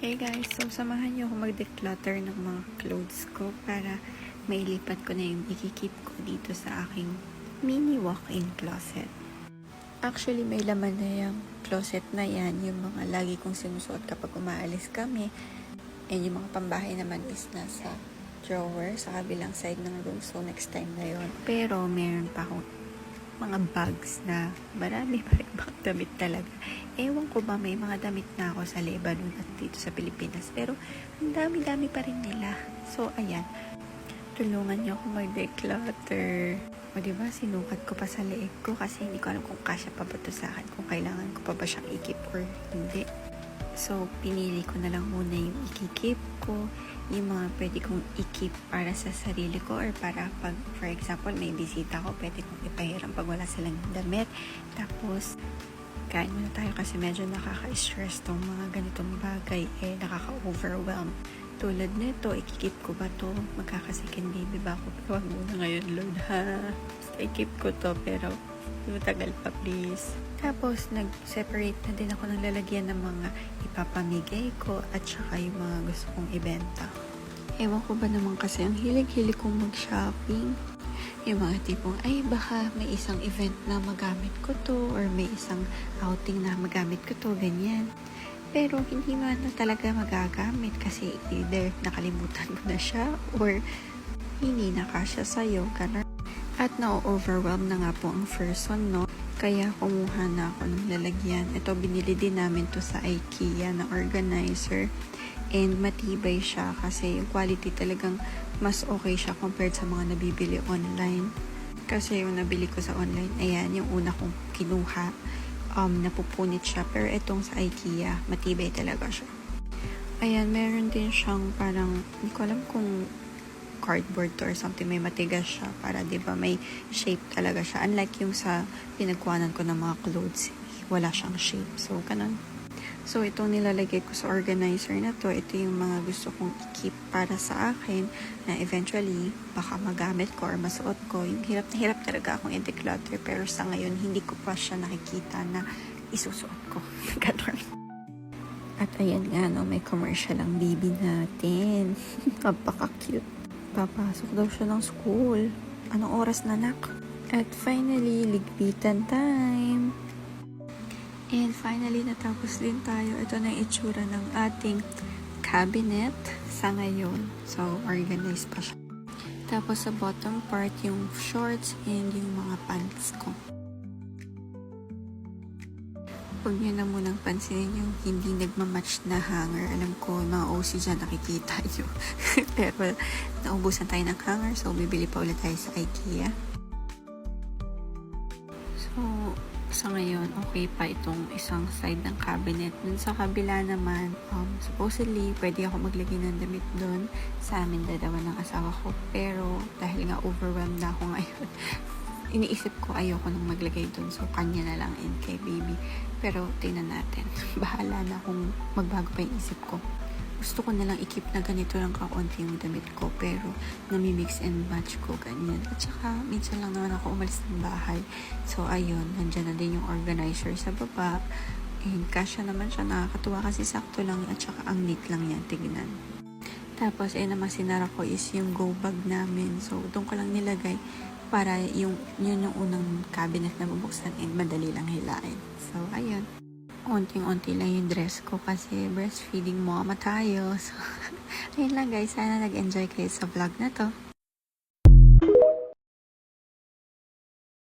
Hey guys, so samahan niyo ako mag-declutter ng mga clothes ko para mailipat ko na yung ikikip ko dito sa aking mini walk-in closet. Actually, may laman na yung closet na yan, yung mga lagi kong sinusuot kapag umaalis kami. And yung mga pambahay naman is nasa drawer sa kabilang side ng room, so next time na yon. Pero meron pa akong mga bags na marami pa rin mga damit talaga. Ewan ko ba, may mga damit na ako sa Lebanon at dito sa Pilipinas. Pero ang dami-dami pa rin nila. So, ayan. Tulungan niyo ako mag-declutter. O diba, sinukat ko pa sa leeg ko kasi hindi ko alam kung kasya pa ba ito sa akin. Kung kailangan ko pa ba siyang ikip or hindi. So, pinili ko na lang muna yung ikikip ko, yung mga pwede kong ikip para sa sarili ko or para pag, for example, may bisita ko, pwede kong ipahiram pag wala silang damit. Tapos, kain muna tayo kasi medyo nakaka-stress tong mga ganitong bagay, nakaka-overwhelm. Tulad nito, ikikip ko ba to? Magkaka-second baby ba ako? Pero wag muna ngayon, Lord, ha? Ikip ko to, pero matagal pa, please. Tapos, nag-separate na din ako ng lalagyan ng mga ipapamigay ko at saka yung mga gusto kong ibenta. Ewan ko ba naman kasi ang hilig-hilig kong mag-shopping. Yung mga tipong, ay baka may isang event na magamit ko to or may isang outing na magamit ko to, ganyan. Pero hindi man na talaga magagamit kasi either nakalimutan ko na siya or hindi na kasya sa'yo, ganun. At na-overwhelm na nga po ang person, no? Kaya kumuha na ako ng lalagyan. Ito, binili din namin to sa IKEA na organizer. And matibay siya kasi yung quality talagang mas okay siya compared sa mga nabibili online. Kasi yung nabili ko sa online, ayan, yung una kong kinuha, napupunit siya. Pero itong sa IKEA, matibay talaga siya. Ayan, meron din siyang parang, hindi ko alam kung cardboard to or something, may matigas siya para 'di ba may shape talaga siya, unlike yung sa pinagkuhanan ko ng mga clothes, wala siyang shape, so ganun. So itong nilalagay ko sa organizer na to, ito yung mga gusto kong i-keep para sa akin na eventually baka magamit ko or masuot ko. Yung hirap na hirap talaga akong i-declutter, pero sa ngayon hindi ko pa siya nakikita na isusuot ko. Ganun. At ayan nga, no, may commercial ang baby natin. Napaka-cute. Papasok daw siya ng school. Anong oras na, nak? At finally, ligpitan time. And finally, natapos din tayo. Ito na yung itsura ng ating cabinet sa ngayon. So, organized pa siya. Tapos sa bottom part, yung shorts and yung mga pants ko. Huwag nyo na munang pansinin yung hindi nagmamatch na hanger. Alam ko, mga OC dyan nakikita nyo. Pero, naubusan tayo ng hanger, so bibili pa ulit tayo sa IKEA. So, sa ngayon, okay pa itong isang side ng cabinet. Dun sa kabila naman, supposedly, pwede ako maglagay ng damit doon sa amin dalawa ng asawa ko. Pero, dahil nga overwhelmed na ako ngayon, iniisip ko ayoko nang maglagay doon. So, kanya na lang and kay baby. Pero, tingnan natin. Bahala na kung magbago pa yung isip ko. Gusto ko na lang i-keep na ganito lang kaunti yung damit ko. Pero, nami-mix and match ko ganyan. At saka, minsan lang naman ako umalis ng bahay. So, ayun. Nandyan na din yung organizer sa baba. And, kasya naman siya. Nakakatuwa kasi sakto lang. At saka, ang neat lang yan. Tignan. Tapos, naman sinara ko is yung go bag namin. So, doon ko lang nilagay para yun yung unang cabinet na bubuksan and madali lang hilain. So, ayun. Unting-unti lang yung dress ko kasi breastfeeding mama tayo. So, ayun lang guys. Sana nag-enjoy kayo sa vlog na to.